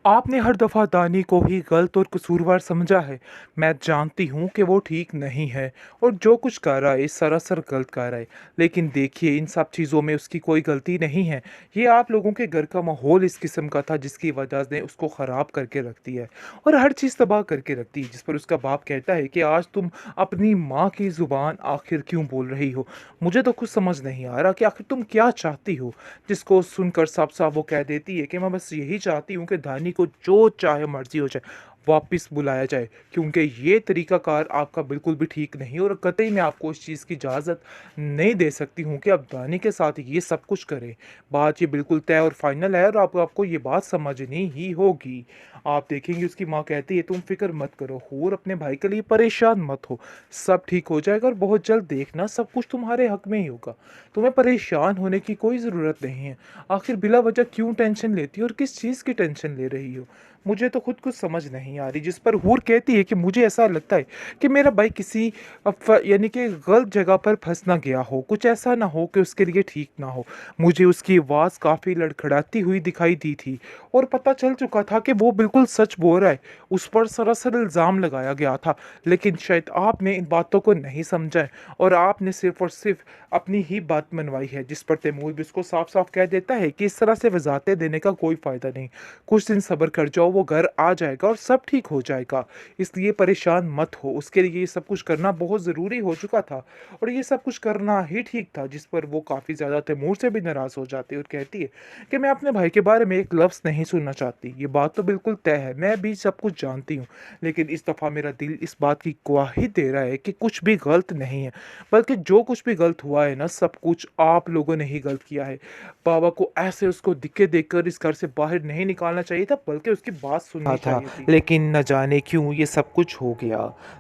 आपने हर दफ़ा दानी को ही गलत और कसूरवार समझा है। मैं जानती हूँ कि वो ठीक नहीं है और जो कुछ कर रहा है सरासर गलत कर रहा है। लेकिन देखिए इन सब चीज़ों में उसकी कोई गलती नहीं है। ये आप लोगों के घर का माहौल इस किस्म का था जिसकी वजह से उसको ख़राब करके रख दिया है और हर चीज़ तबाह करके रखती है। जिस पर उसका बाप कहता है कि आज तुम अपनी माँ की ज़ुबान आखिर क्यों बोल रही हो। मुझे तो कुछ समझ नहीं आ रहा कि आखिर तुम क्या चाहती हो। जिसको सुनकर साफ-साफ वो कह देती है कि मैं बस यही चाहती हूँ कि धानी को जो चाहे मर्ज़ी हो जाए, वापस बुलाया जाए क्योंकि ये तरीक़ाकार आपका बिल्कुल भी ठीक नहीं और कतई मैं आपको इस चीज़ की इजाज़त नहीं दे सकती हूँ कि आप धानी के साथ ये सब कुछ करें। बात ये बिल्कुल तय और फ़ाइनल है और आपको ये बात समझनी ही होगी। आप देखेंगे उसकी माँ कहती है तुम फ़िक्र मत करो हूर अपने भाई के लिए परेशान मत हो, सब ठीक हो जाएगा और बहुत जल्द देखना सब कुछ तुम्हारे हक़ में ही होगा। तुम्हें परेशान होने की कोई ज़रूरत नहीं है। आखिर बिला वजह क्यों टेंशन लेती हो और किस चीज़ की टेंशन ले रही हो? मुझे तो खुद कुछ समझ नहीं आ रही। जिस पर हूर कहती है कि मुझे ऐसा लगता है कि मेरा भाई किसी यानी कि गलत जगह पर फँस ना गया हो, कुछ ऐसा ना हो कि उसके लिए ठीक ना हो। मुझे उसकी आवाज़ काफ़ी लड़खड़ाती हुई दिखाई दी थी और पता चल चुका था कि वो बिल्कुल सच बोल रहा है। उस पर सरासर इल्ज़ाम लगाया गया था, लेकिन शायद आपने इन बातों को नहीं समझा है और आपने सिर्फ़ और सिर्फ़ अपनी ही बात मनवाई है। जिस पर तैमूर भी उसको साफ-साफ कह देता है कि इस तरह से वज़ाहतें देने का कोई फ़ायदा नहीं। कुछ दिन सब्र कर जाओ, वो घर आ जाएगा और सब ठीक हो जाएगा। इसलिए परेशान मत हो, उसके लिए ये सब कुछ करना बहुत ज़रूरी हो चुका था और ये सब कुछ करना ही ठीक था। जिस पर वो काफ़ी ज़्यादा तैमूर से भी नाराज़ हो जाती है और कहती है कि मैं अपने भाई के बारे में एक लफ्ज़ नहीं सुनना चाहती। ये बात तो बिल्कुल तय है, मैं भी सब कुछ जानती हूँ, लेकिन इस दफ़ा मेरा दिल इस बात की गवाही दे रहा है कि कुछ भी गलत नहीं है, बल्कि जो कुछ भी गलत हुआ है ना, सब कुछ आप लोगों ने ही गलत किया है। बाबा को ऐसे उसको धक्के देकर इस घर से बाहर नहीं निकालना चाहिए था, बल्कि उसकी बात सुननी था, चाहिए थी। लेकिन न जाने क्यों ये सब कुछ हो गया।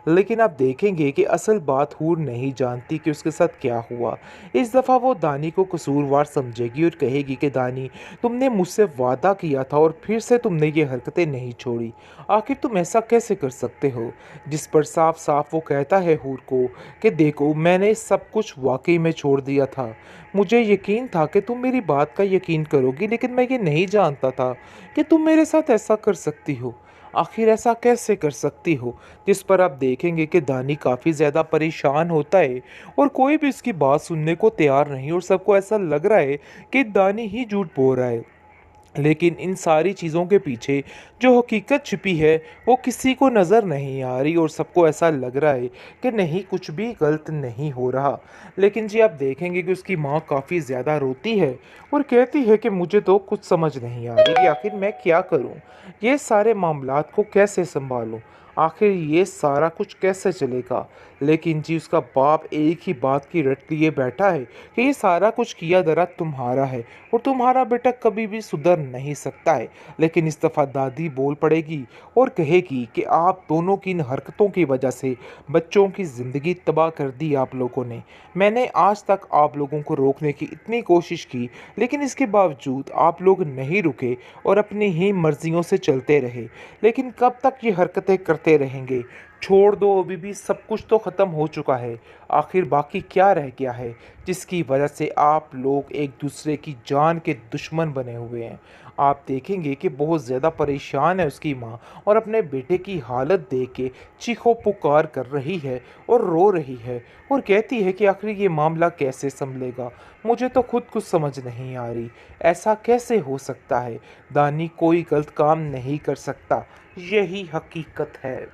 लेकिन आप देखेंगे कि असल बात हूर नहीं जानती कि उसके साथ क्या हुआ। इस दफ़ा वो दानी को कसूरवार समझेगी और कहेगी कि दानी, तुमने मुझसे वादा किया था और फिर से तुमने ये हरकतें नहीं छोड़ी। आखिर तुम ऐसा कैसे कर सकते हो? जिस पर साफ-साफ वो कहता है हूर को कि देखो, मैंने सब कुछ वाक़ई में छोड़ दिया था। मुझे यकीन था कि तुम मेरी बात का यकीन करोगी, लेकिन मैं ये नहीं जानता था कि तुम मेरे साथ ऐसा कर सकती हो। आखिर ऐसा कैसे कर सकती हो? जिस पर आप देखेंगे कि दानी काफ़ी ज़्यादा परेशान होता है और कोई भी उसकी बात सुनने को तैयार नहीं और सबको ऐसा लग रहा है कि दानी ही झूठ बोल रहा है। लेकिन इन सारी चीज़ों के पीछे जो हकीकत छिपी है वो किसी को नज़र नहीं आ रही और सबको ऐसा लग रहा है कि नहीं, कुछ भी गलत नहीं हो रहा। लेकिन जी आप देखेंगे कि उसकी माँ काफ़ी ज़्यादा रोती है और कहती है कि मुझे तो कुछ समझ नहीं आ रही कि आखिर मैं क्या करूँ, ये सारे मामलात को कैसे संभालूँ, आखिर ये सारा कुछ कैसे चलेगा। लेकिन जी उसका बाप एक ही बात की रट लिए बैठा है कि ये सारा कुछ किया दरा तुम्हारा है और तुम्हारा बेटा कभी भी सुधर नहीं सकता है। लेकिन इस दफ़ा दादी बोल पड़ेगी और कहेगी कि आप दोनों की इन हरकतों की वजह से बच्चों की ज़िंदगी तबाह कर दी आप लोगों ने। मैंने आज तक आप लोगों को रोकने की इतनी कोशिश की, लेकिन इसके बावजूद आप लोग नहीं रुके और अपनी ही मर्जियों से चलते रहे। लेकिन कब तक ये हरकतें करते रहेंगे? छोड़ दो, अभी भी सब कुछ तो ख़त्म हो चुका है। आखिर बाकी क्या रह गया है जिसकी वजह से आप लोग एक दूसरे की जान के दुश्मन बने हुए हैं? आप देखेंगे कि बहुत ज़्यादा परेशान है उसकी माँ और अपने बेटे की हालत देख के चीखो पुकार कर रही है और रो रही है और कहती है कि आखिर ये मामला कैसे संभलेगा। मुझे तो खुद कुछ समझ नहीं आ रही, ऐसा कैसे हो सकता है? दानी कोई गलत काम नहीं कर सकता, यही हकीकत है।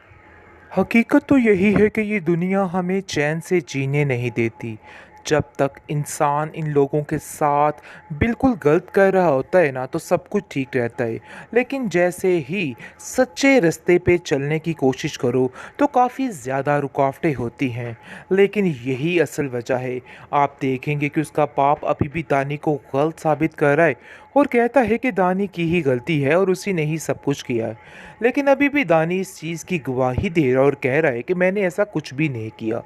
हकीकत तो यही है कि ये दुनिया हमें चैन से जीने नहीं देती। जब तक इंसान इन लोगों के साथ बिल्कुल गलत कर रहा होता है ना, तो सब कुछ ठीक रहता है। लेकिन जैसे ही सच्चे रास्ते पे चलने की कोशिश करो तो काफ़ी ज़्यादा रुकावटें होती हैं। लेकिन यही असल वजह है। आप देखेंगे कि उसका बाप अभी भी दानी को गलत साबित कर रहा है और कहता है कि दानी की ही गलती है और उसी ने ही सब कुछ किया है। लेकिन अभी भी दानी इस चीज़ की गवाही दे रहा है और कह रहा है कि मैंने ऐसा कुछ भी नहीं किया।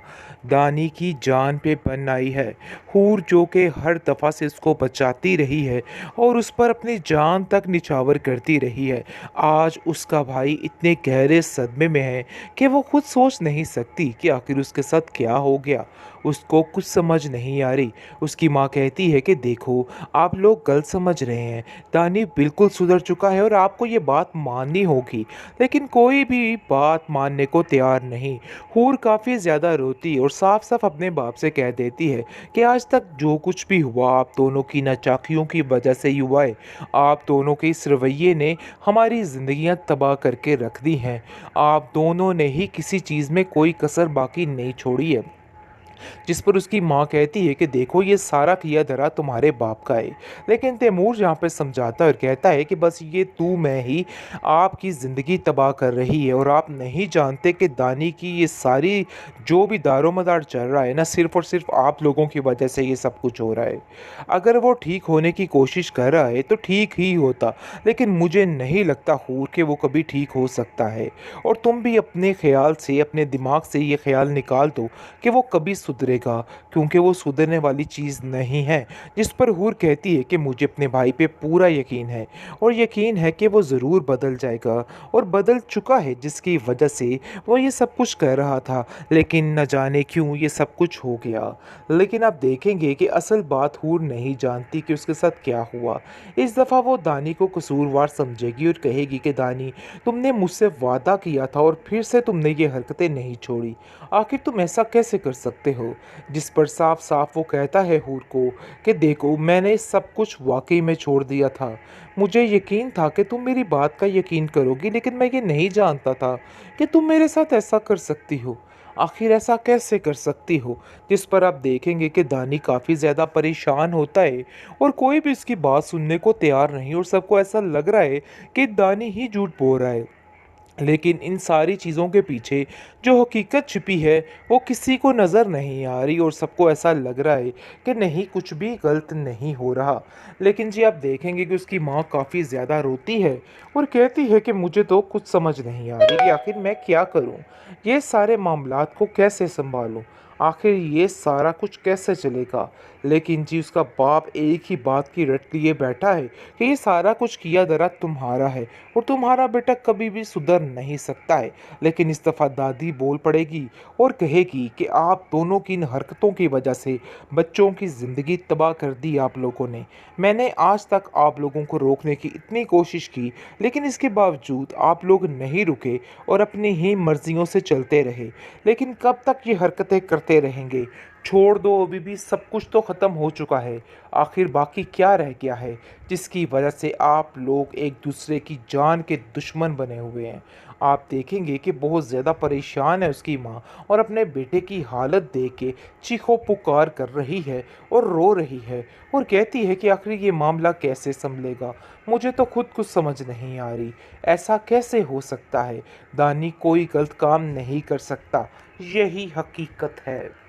दानी की जान पे बन आई है। हूर जो कि हर दफ़ा से उसको बचाती रही है और उस पर अपनी जान तक निछावर करती रही है। आज उसका भाई इतने गहरे सदमे में है कि वो खुद सोच नहीं सकती कि आखिर उसके साथ क्या हो गया। उसको कुछ समझ नहीं आ रही। उसकी माँ कहती है कि देखो, आप लोग गलत समझ रहे हैं। दानी बिल्कुल सुधर चुका है और आपको ये बात माननी होगी। लेकिन कोई भी बात मानने को तैयार नहीं। हूर काफ़ी ज़्यादा रोती और साफ साफ अपने बाप से कह देती है कि आज तक जो कुछ भी हुआ आप दोनों की नाचाकियों की वजह से ही हुआ है। आप दोनों के इस रवैये ने हमारी ज़िंदगियां तबाह करके रख दी हैं। आप दोनों ने ही किसी चीज़ में कोई कसर बाकी नहीं छोड़ी है। जिस पर उसकी माँ कहती है कि देखो, ये सारा किया धरा तुम्हारे बाप का है। लेकिन तैमूर यहाँ पे समझाता है और कहता है कि बस ये तू मैं ही आपकी ज़िंदगी तबाह कर रही है और आप नहीं जानते कि दानी की ये सारी जो भी दारोमदार चल रहा है ना, सिर्फ और सिर्फ आप लोगों की वजह से ये सब कुछ हो रहा है। अगर वो ठीक होने की कोशिश कर रहा है तो ठीक ही होता, लेकिन मुझे नहीं लगता हूर कि वो कभी ठीक हो सकता है। और तुम भी अपने ख्याल से, अपने दिमाग से ये ख्याल निकाल दो कि वो कभी सुधरेगा, क्योंकि वो सुधरने वाली चीज़ नहीं है। जिस पर हूर कहती है कि मुझे अपने भाई पे पूरा यकीन है और यकीन है कि वो ज़रूर बदल जाएगा और बदल चुका है, जिसकी वजह से वो ये सब कुछ कर रहा था। लेकिन न जाने क्यों ये सब कुछ हो गया। लेकिन आप देखेंगे कि असल बात हूर नहीं जानती कि उसके साथ क्या हुआ। इस दफ़ा वो दानी को कसूरवार समझेगी और कहेगी कि दानी, तुमने मुझसे वादा किया था और फिर से तुमने ये हरकतें नहीं छोड़ी। आखिर तुम ऐसा कैसे कर सकते हो? जिस पर साफ साफ वो कहता है हूर को कि देखो, मैंने सब कुछ वाकई में छोड़ दिया था। मुझे यकीन था कि तुम मेरी बात का यकीन करोगी, लेकिन मैं ये नहीं जानता था कि तुम मेरे साथ ऐसा कर सकती हो। आखिर ऐसा कैसे कर सकती हो? जिस पर आप देखेंगे कि दानी काफ़ी ज़्यादा परेशान होता है और कोई भी इसकी बात सुनने को तैयार नहीं और सबको ऐसा लग रहा है कि दानी ही झूठ बोल रहा है। लेकिन इन सारी चीज़ों के पीछे जो हकीकत छिपी है वो किसी को नज़र नहीं आ रही और सबको ऐसा लग रहा है कि नहीं, कुछ भी गलत नहीं हो रहा। लेकिन जी आप देखेंगे कि उसकी माँ काफ़ी ज़्यादा रोती है और कहती है कि मुझे तो कुछ समझ नहीं आ रही कि आखिर मैं क्या करूँ, ये सारे मामलात को कैसे संभालूँ, आखिर ये सारा कुछ कैसे चलेगा। लेकिन जी उसका बाप एक ही बात की रट लिए बैठा है कि ये सारा कुछ किया धरा तुम्हारा है और तुम्हारा बेटा कभी भी सुधर नहीं सकता है। लेकिन इस दफ़ा दादी बोल पड़ेगी और कहेगी कि आप दोनों की इन हरकतों की वजह से बच्चों की ज़िंदगी तबाह कर दी आप लोगों ने। मैंने आज तक आप लोगों को रोकने की इतनी कोशिश की, लेकिन इसके बावजूद आप लोग नहीं रुके और अपनी ही मर्जियों से चलते रहे। लेकिन कब तक ये हरकतें करते रहेंगे? छोड़ दो, अभी भी सब कुछ तो ख़त्म हो चुका है। आखिर बाकी क्या रह गया है जिसकी वजह से आप लोग एक दूसरे की जान के दुश्मन बने हुए हैं? आप देखेंगे कि बहुत ज़्यादा परेशान है उसकी माँ और अपने बेटे की हालत देख के चीखो पुकार कर रही है और रो रही है और कहती है कि आखिर ये मामला कैसे संभलेगा। मुझे तो खुद कुछ समझ नहीं आ रही, ऐसा कैसे हो सकता है? दानी कोई गलत काम नहीं कर सकता, यही हकीकत है।